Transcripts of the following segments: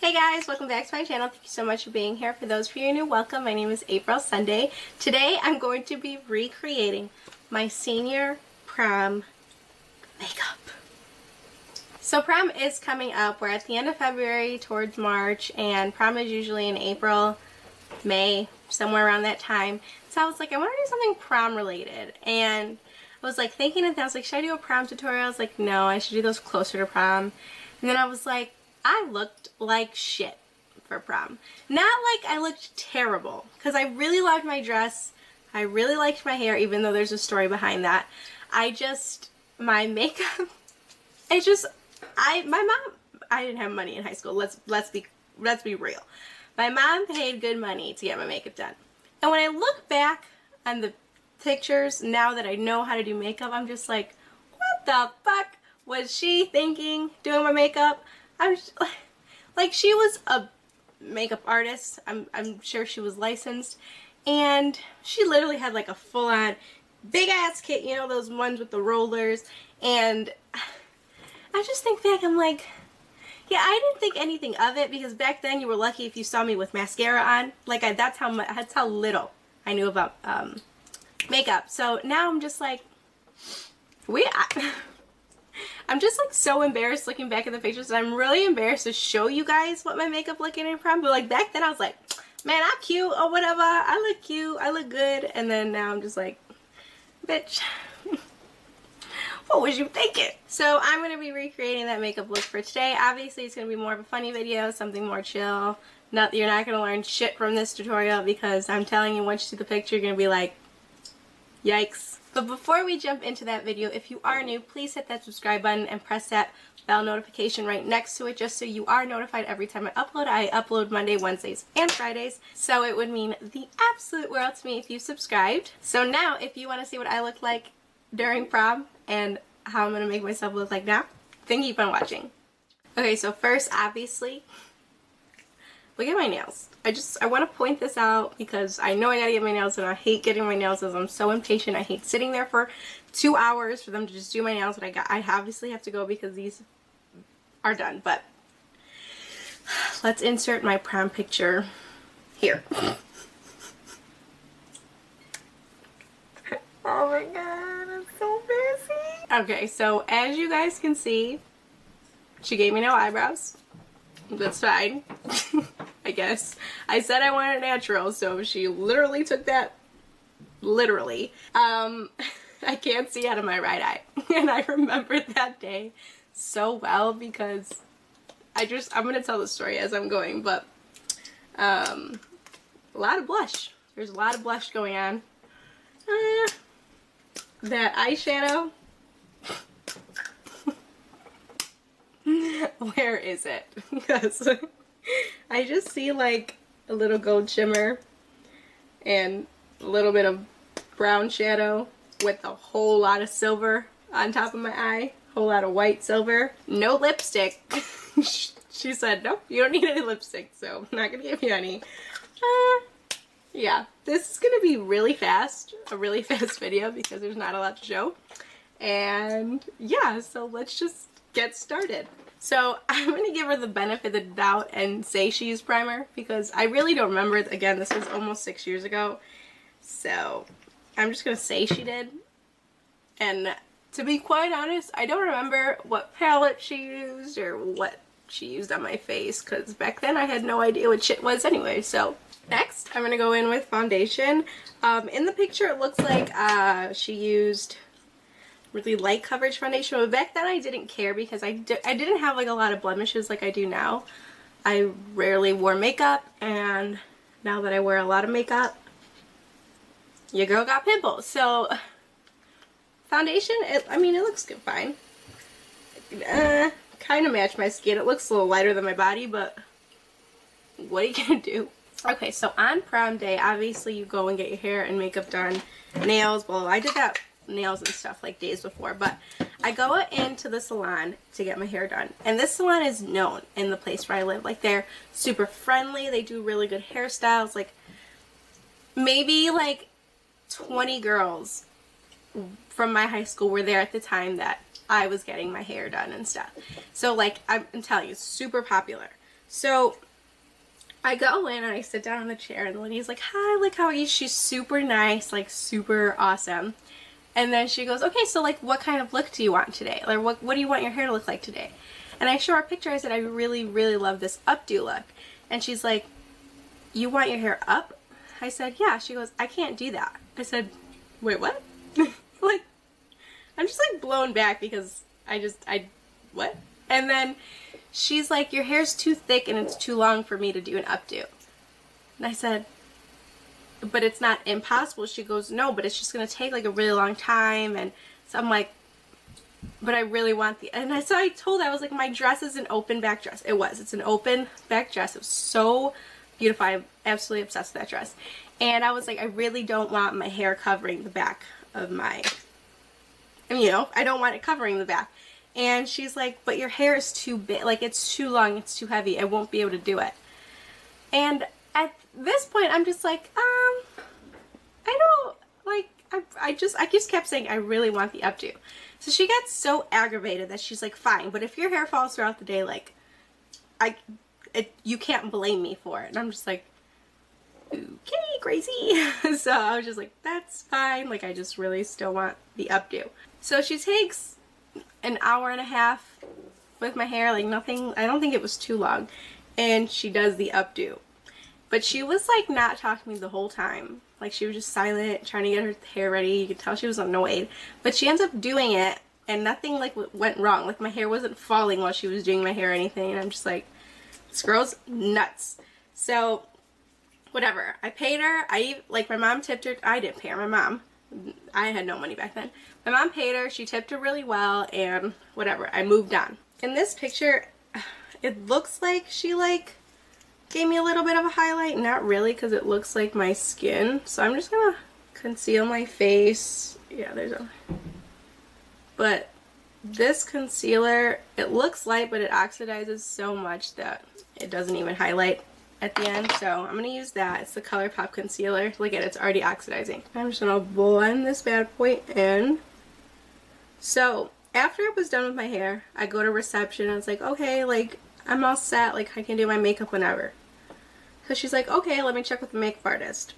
Hey guys, welcome back to my channel. Thank you so much for being here. For those of you new, welcome. My name is aprilxosunday. Today I'm going to be recreating my senior prom makeup. So prom is coming up. We're at the end of February towards March, and prom is usually in April, May, somewhere around that time. So I was like, I want to do something prom related, and I was like thinking of that. I was like, should I do a prom tutorial? I was like, no, I should do those closer to prom. And then I was like, I looked like shit for prom. Not like I looked terrible, because I really loved my dress. I really liked my hair, even though there's a story behind that. My makeup, my mom, I didn't have money in high school. Let's be real. My mom paid good money to get my makeup done. And when I look back on the pictures, now that I know how to do makeup, I'm just like, what the fuck was she thinking doing my makeup? I'm just, like, she was a makeup artist. I'm sure she was licensed, and she literally had like a full-on big ass kit, you know, those ones with the rollers. And I just think back, I'm like, yeah, I didn't think anything of it, because back then you were lucky if you saw me with mascara on. Like, that's how little I knew about makeup. So now I'm just like, I'm just like so embarrassed looking back at the pictures, and I'm really embarrassed to show you guys what my makeup looking in prom. But like back then I was like, man, I'm cute or whatever, I look cute, I look good. And then now I'm just like, bitch, what was you thinking? So I'm going to be recreating that makeup look for today. Obviously it's going to be more of a funny video, something more chill. You're not going to learn shit from this tutorial, because I'm telling you, once you see the picture, you're going to be like, yikes. But before we jump into that video, if you are new, please hit that subscribe button and press that bell notification right next to it, just so you are notified every time I upload. I upload Monday, Wednesdays, and Fridays, so it would mean the absolute world to me if you subscribed. So now, if you want to see what I look like during prom and how I'm going to make myself look like now, then keep on watching. Okay, so first, obviously, look at my nails. I want to point this out, because I know I gotta get my nails done. I hate getting my nails done. I'm so impatient. I hate sitting there for 2 hours for them to just do my nails. But I obviously have to go because these are done. But let's insert my prom picture here. Oh my god, I'm so busy. Okay, so as you guys can see, she gave me no eyebrows. That's fine. I guess. I said I wanted it natural, so she literally took that literally. I can't see out of my right eye. And I remembered that day so well, because I'm gonna tell the story as I'm going, but a lot of blush. There's a lot of blush going on. That eyeshadow. Where is it? Because I just see like a little gold shimmer and a little bit of brown shadow with a whole lot of silver on top of my eye. Whole lot of white silver. No lipstick. She said, nope, you don't need any lipstick, so I'm not gonna give you any. Yeah, this is gonna be really fast. A really fast video, because there's not a lot to show. And yeah, so let's just get started. So I'm going to give her the benefit of the doubt and say she used primer, because I really don't remember. Again, this was almost 6 years ago. So I'm just going to say she did. And to be quite honest, I don't remember what palette she used or what she used on my face, because back then I had no idea what shit was anyway. So next, I'm going to go in with foundation. In the picture it looks like she used really light coverage foundation, but back then I didn't care, because I didn't have like a lot of blemishes like I do now. I rarely wore makeup, and now that I wear a lot of makeup, your girl got pimples. So foundation, I mean, it looks good, fine. Kind of match my skin. It looks a little lighter than my body, but what are you gonna do? Okay, so on prom day, obviously you go and get your hair and makeup done, nails. Well, I did that nails and stuff like days before, but I go into the salon to get my hair done, and this salon is known in the place where I live. Like, they're super friendly, they do really good hairstyles. Like, maybe like 20 girls from my high school were there at the time that I was getting my hair done and stuff. So like, I'm telling you, super popular. So I go in and I sit down on the chair and the lady's like, hi, like, how are you? She's super nice, like super awesome. And then she goes, okay, so like what kind of look do you want today? Like what do you want your hair to look like today? And I show her a picture. I said, I really, really love this updo look. And she's like, you want your hair up? I said, yeah. She goes, I can't do that. I said, wait, what? Like, I'm just like blown back because what? And then she's like, your hair's too thick and it's too long for me to do an updo. And I said, but it's not impossible. She goes, no, but it's just going to take like a really long time. And so I'm like, but I really want so I told her, I was like, my dress is an open back dress. It's an open back dress. It was so beautiful. I'm absolutely obsessed with that dress. And I was like, I really don't want my hair covering the back of my, you know, I don't want it covering the back. And she's like, but your hair is too big, like it's too long, it's too heavy, I won't be able to do it. And at this point, I'm just like, I don't, like, I just kept saying, I really want the updo. So she got so aggravated that she's like, fine, but if your hair falls throughout the day, like, you can't blame me for it. And I'm just like, okay, crazy. So I was just like, that's fine, like, I just really still want the updo. So she takes an hour and a half with my hair, like nothing, I don't think it was too long, and she does the updo. But she was like not talking to me the whole time. Like she was just silent, trying to get her hair ready. You could tell she was annoyed. But she ends up doing it and nothing like went wrong. Like my hair wasn't falling while she was doing my hair or anything. And I'm just like, this girl's nuts. So whatever. I paid her. Like my mom tipped her. I didn't pay her. My mom. I had no money back then. My mom paid her. She tipped her really well and whatever. I moved on. In this picture, it looks like she like gave me a little bit of a highlight. Not really, because it looks like my skin. So I'm just gonna conceal my face. Yeah, there's a... But this concealer, it looks light, but it oxidizes so much that it doesn't even highlight at the end. So I'm gonna use that. It's the ColourPop concealer. Look at it, it's already oxidizing. I'm just gonna blend this bad boy in. So after I was done with my hair, I go to reception. I was like, okay, like I'm all set. Like I can do my makeup whenever. So she's like, okay, let me check with the makeup artist.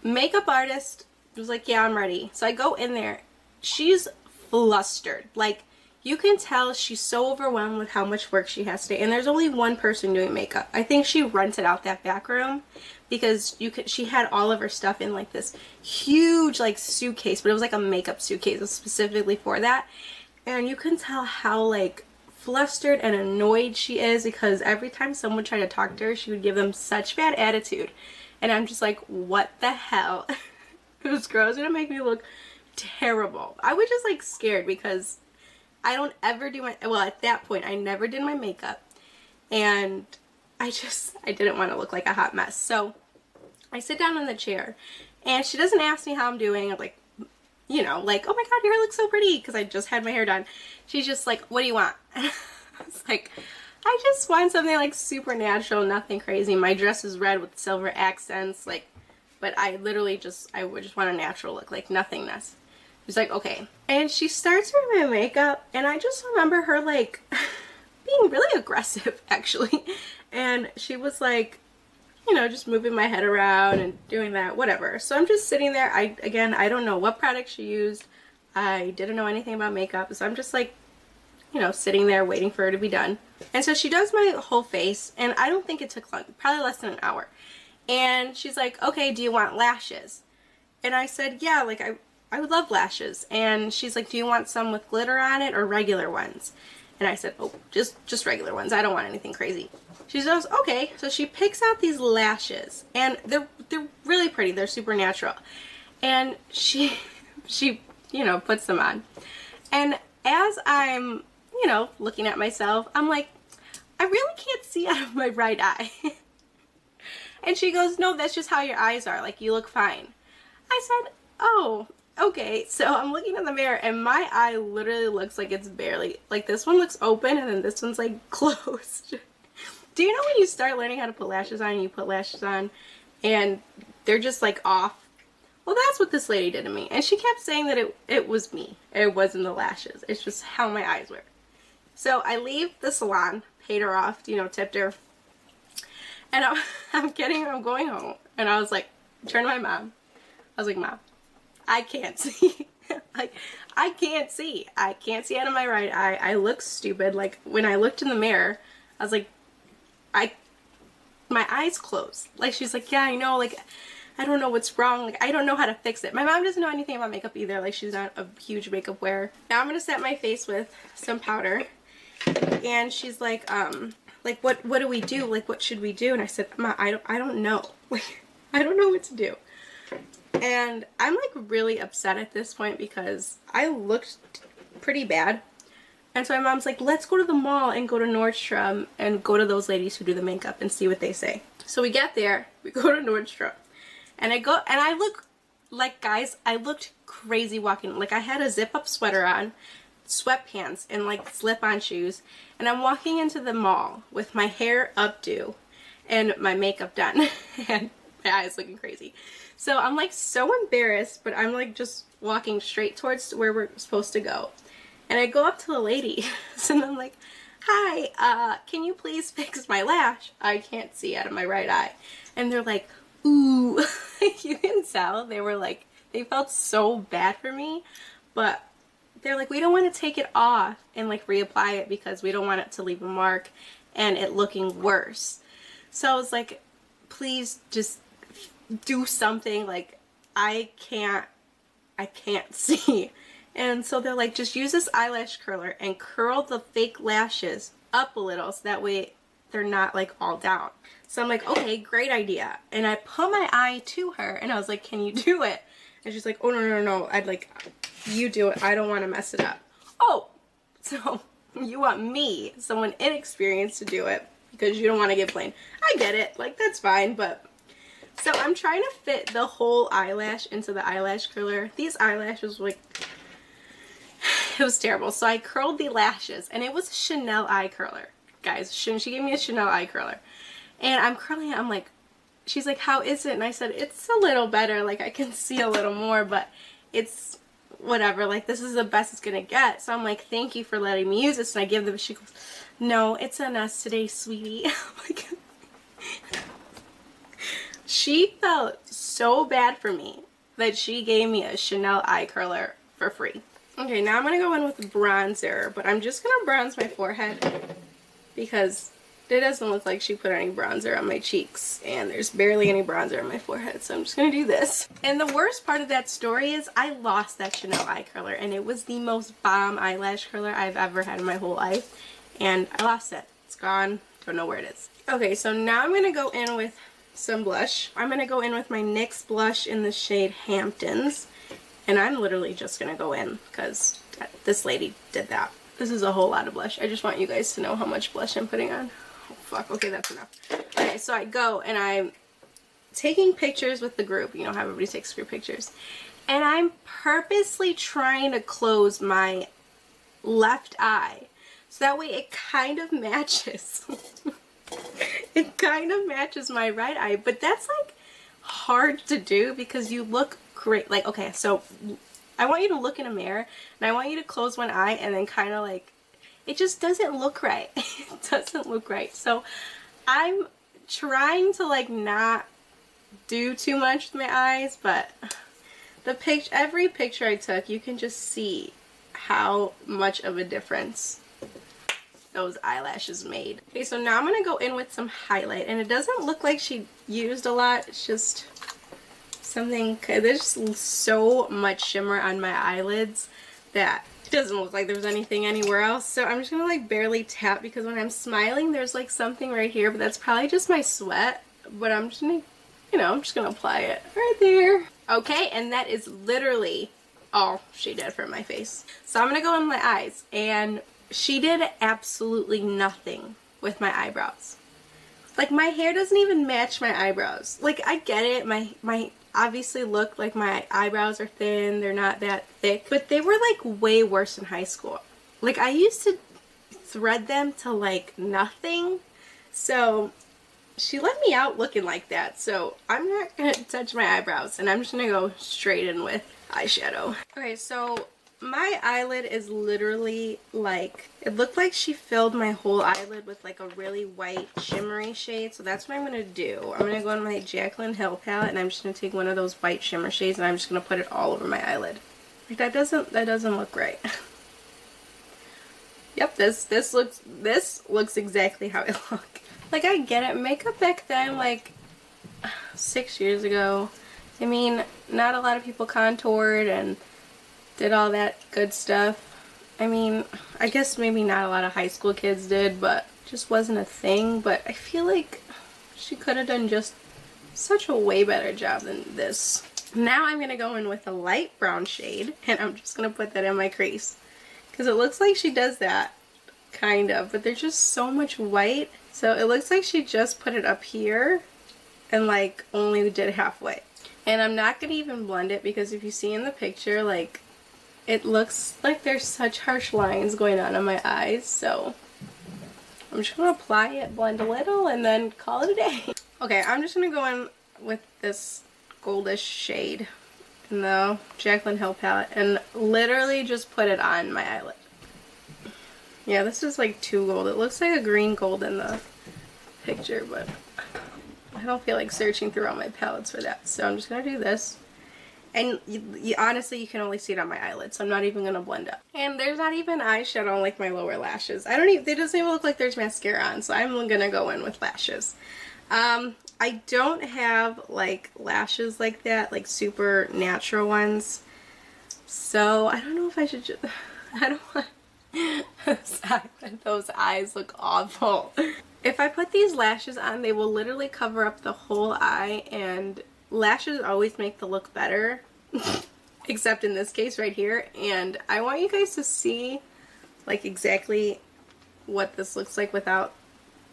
Makeup artist was like, yeah, I'm ready. So I go in there. She's flustered. Like, you can tell she's so overwhelmed with how much work she has to do. And there's only one person doing makeup. I think she rented out that back room because she had all of her stuff in like this huge like suitcase, but it was like a makeup suitcase. It was specifically for that. And you can tell how like flustered and annoyed she is because every time someone tried to talk to her, she would give them such bad attitude. And I'm just like, what the hell? This girl's gonna make me look terrible. I was just like scared because I don't ever do my, well at that point I never did my makeup and I didn't want to look like a hot mess. So I sit down in the chair and she doesn't ask me how I'm doing. I'm like, you know, like, oh my god, your hair looks so pretty because I just had my hair done. She's just like, what do you want? I was like, I just want something like super natural, nothing crazy. My dress is red with silver accents, like, but I literally I would just want a natural look, like nothingness. She's like, okay. And she starts with my makeup and I just remember her like being really aggressive actually. And she was like, you know, just moving my head around and doing that, whatever. So I'm just sitting there. Again, I don't know what product she used. I didn't know anything about makeup. So I'm just like, you know, sitting there waiting for her to be done. And so she does my whole face and I don't think it took long, probably less than an hour. And she's like, okay, do you want lashes? And I said, yeah, like I would love lashes. And she's like, do you want some with glitter on it or regular ones? And I said, oh, just regular ones. I don't want anything crazy. She says, okay. So she picks out these lashes and they're really pretty. They're super natural. And she, you know, puts them on. And as I'm, you know, looking at myself, I'm like, I really can't see out of my right eye. And she goes, no, that's just how your eyes are. Like, you look fine. I said, oh, okay. So I'm looking in the mirror and my eye literally looks like it's barely, like this one looks open and then this one's like closed. Do you know when you start learning how to put lashes on and you put lashes on and they're just like off? Well, that's what this lady did to me. And she kept saying that it was me. It wasn't the lashes. It's just how my eyes were. So I leave the salon, paid her off, you know, tipped her. And I'm going home. And I was like, turned to my mom. I was like, Mom, I can't see. Like, I can't see. I can't see out of my right eye. I look stupid. Like, when I looked in the mirror, I was like, my eyes closed. Like, she's like, yeah, I know. Like, I don't know what's wrong. Like, I don't know how to fix it. My mom doesn't know anything about makeup either. Like, she's not a huge makeup wearer. Now I'm going to set my face with some powder. And she's like, what do we do? Like, what should we do? And I said, Ma, I don't know. Like, I don't know what to do. And I'm like really upset at this point because I looked pretty bad. And so my mom's like, let's go to the mall and go to Nordstrom and go to those ladies who do the makeup and see what they say. So we get there, we go to Nordstrom, and I look like, guys, I looked crazy walking. Like, I had a zip up sweater on, sweatpants, and like slip-on shoes, and I'm walking into the mall with my hair updo and my makeup done and my eyes looking crazy. So I'm like so embarrassed, but I'm like just walking straight towards where we're supposed to go. And I go up to the lady and I'm like, hi, can you please fix my lash? I can't see out of my right eye. And they're like, ooh. You can tell they were like, they felt so bad for me, but they're like, we don't want to take it off and like reapply it because we don't want it to leave a mark and it looking worse. So I was like, please just do something. Like, I can't see. And so they're like, just use this eyelash curler and curl the fake lashes up a little so that way they're not like all down. So I'm like, okay, great idea. And I put my eye to her and I was like, can you do it? And she's like, oh, no. I'd like, you do it. I don't want to mess it up. Oh, so you want me, someone inexperienced, to do it because you don't want to get blamed. I get it. Like, that's fine. But so I'm trying to fit the whole eyelash into the eyelash curler. These eyelashes were like, it was terrible. So I curled the lashes and it was a Chanel eye curler. Guys, she gave me a Chanel eye curler. And I'm curling it. I'm like, she's like, how is it? And I said, it's a little better. Like, I can see a little more, but it's whatever. Like, this is the best it's going to get. So I'm like, thank you for letting me use this. And I give them, she goes, no, it's on us today, sweetie. Like, she felt so bad for me that she gave me a Chanel eye curler for free. Okay, now I'm going to go in with bronzer, but I'm just going to bronze my forehead because it doesn't look like she put any bronzer on my cheeks, and there's barely any bronzer on my forehead, so I'm just going to do this. And the worst part of that story is I lost that Chanel eye curler, and it was the most bomb eyelash curler I've ever had in my whole life, and I lost it. It's gone. Don't know where it is. Okay, so now I'm going to go in with some blush. I'm going to go in with my NYX blush in the shade Hamptons. And I'm literally just going to go in because this lady did that. This is a whole lot of blush. I just want you guys to know how much blush I'm putting on. Oh, fuck. Okay, that's enough. Okay, so I go and I'm taking pictures with the group. You know how everybody takes group pictures. And I'm purposely trying to close my left eye. So that way it kind of matches. It kind of matches my right eye. But that's like hard to do because you look great. Like, okay, so I want you to look in a mirror and I want you to close one eye and then kind of like, it just doesn't look right. It doesn't look right. So I'm trying to like not do too much with my eyes, but every picture I took, you can just see how much of a difference those eyelashes made. Okay, so now I'm going to go in with some highlight, and it doesn't look like she used a lot. It's just something, there's so much shimmer on my eyelids that it doesn't look like there's anything anywhere else. So I'm just gonna like barely tap because when I'm smiling there's like something right here, but that's probably just my sweat. But I'm just gonna, you know, I'm just gonna apply it right there. Okay, and that is literally all she did for my face. So I'm gonna go in my eyes, and she did absolutely nothing with my eyebrows. Like, my hair doesn't even match my eyebrows. Like, I get it, my obviously look like my eyebrows are thin, they're not that thick, but they were like way worse in high school. Like, I used to thread them to like nothing, so she let me out looking like that. So I'm not gonna touch my eyebrows, and I'm just gonna go straight in with eyeshadow. Okay, so my eyelid is literally like, it looked like she filled my whole eyelid with like a really white shimmery shade. So that's what I'm going to do. I'm going to go on my Jaclyn Hill palette and I'm just going to take one of those white shimmer shades and I'm just going to put it all over my eyelid. Like that doesn't look right. Yep, this looks exactly how it looked. Like I get it, makeup back then, like 6 years ago, I mean, not a lot of people contoured and did all that good stuff. I mean, I guess maybe not a lot of high school kids did, but it just wasn't a thing. But I feel like she could have done just such a way better job than this. Now I'm going to go in with a light brown shade, and I'm just going to put that in my crease. Because it looks like she does that, kind of, but there's just so much white. So it looks like she just put it up here and like only did halfway. And I'm not going to even blend it because if you see in the picture, like, it looks like there's such harsh lines going on my eyes, so I'm just going to apply it, blend a little, and then call it a day. Okay, I'm just going to go in with this goldish shade in the Jaclyn Hill palette and literally just put it on my eyelid. Yeah, this is like too gold. It looks like a green gold in the picture, but I don't feel like searching through all my palettes for that, so I'm just going to do this. And honestly, you can only see it on my eyelid, so I'm not even going to blend up. And there's not even eyeshadow on like my lower lashes. It doesn't even look like there's mascara on, so I'm going to go in with lashes. I don't have like lashes like that, like super natural ones. So I don't know if I should just, I don't want, those eyes look awful. If I put these lashes on, they will literally cover up the whole eye, and lashes always make the look better, except in this case right here. And I want you guys to see like exactly what this looks like without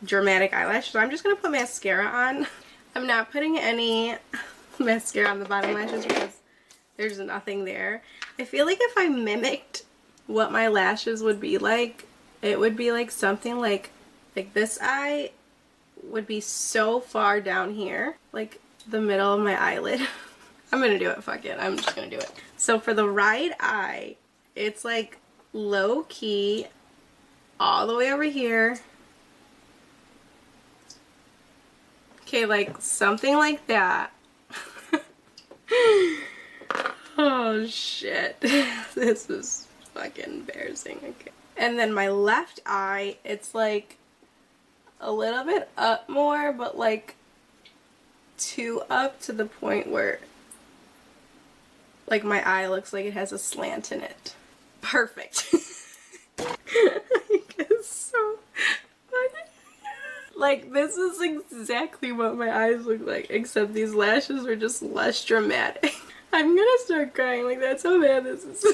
dramatic eyelashes. So I'm just going to put mascara on. I'm not putting any mascara on the bottom lashes because there's nothing there. I feel like if I mimicked what my lashes would be like, it would be like something like this eye would be so far down here, like the middle of my eyelid. I'm gonna do it, fuck it, I'm just gonna do it. So for the right eye, it's like low key all the way over here. Okay, like something like that. Oh shit, this is fucking embarrassing. Okay, and then my left eye, it's like a little bit up more, but like too up to the point where like my eye looks like it has a slant in it. Perfect. It's so funny. Like this is exactly what my eyes look like, except these lashes are just less dramatic. I'm gonna start crying, like that's how bad this is.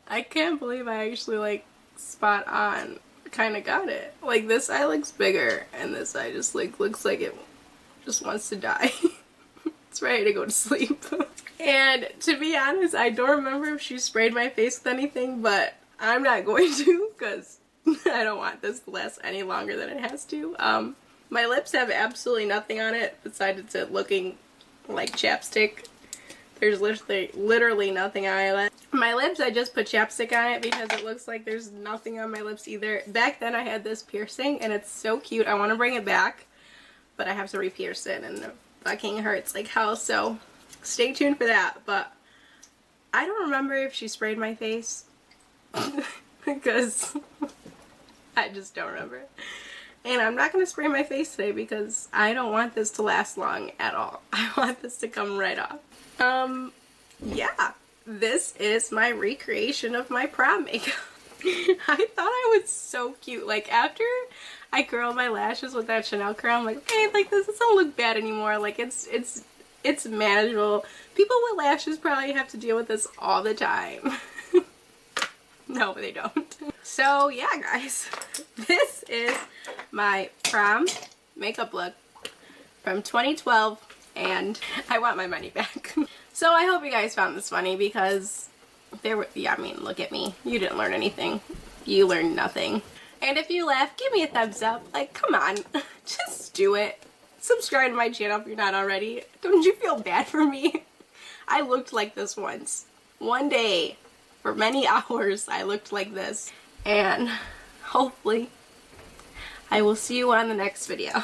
I can't believe I actually like spot on kind of got it. Like this eye looks bigger and this eye just like looks like it just wants to die. It's ready to go to sleep. And to be honest, I don't remember if she sprayed my face with anything, but I'm not going to because I don't want this to last any longer than it has to. My lips have absolutely nothing on it besides it looking like chapstick. There's literally nothing on it. My lips, I just put chapstick on it because it looks like there's nothing on my lips either. Back then I had this piercing and it's so cute. I want to bring it back, but I have to re-pierce it and it fucking hurts like hell, so stay tuned for that. But I don't remember if she sprayed my face because I just don't remember. And I'm not going to spray my face today because I don't want this to last long at all. I want this to come right off. Yeah, this is my recreation of my prom makeup. I thought I was so cute. Like after I curled my lashes with that Chanel curl, I'm like, okay, like this doesn't look bad anymore. Like it's manageable. People with lashes probably have to deal with this all the time. No, they don't. So yeah, guys, this is my prom makeup look from 2012, and I want my money back. So I hope you guys found this funny because yeah, I mean, look at me. You didn't learn anything. You learned nothing. And if you laughed, give me a thumbs up. Like, come on, just do it. Subscribe to my channel if you're not already. Don't you feel bad for me? I looked like this once. One day. for many hours I looked like this, and hopefully I will see you on the next video.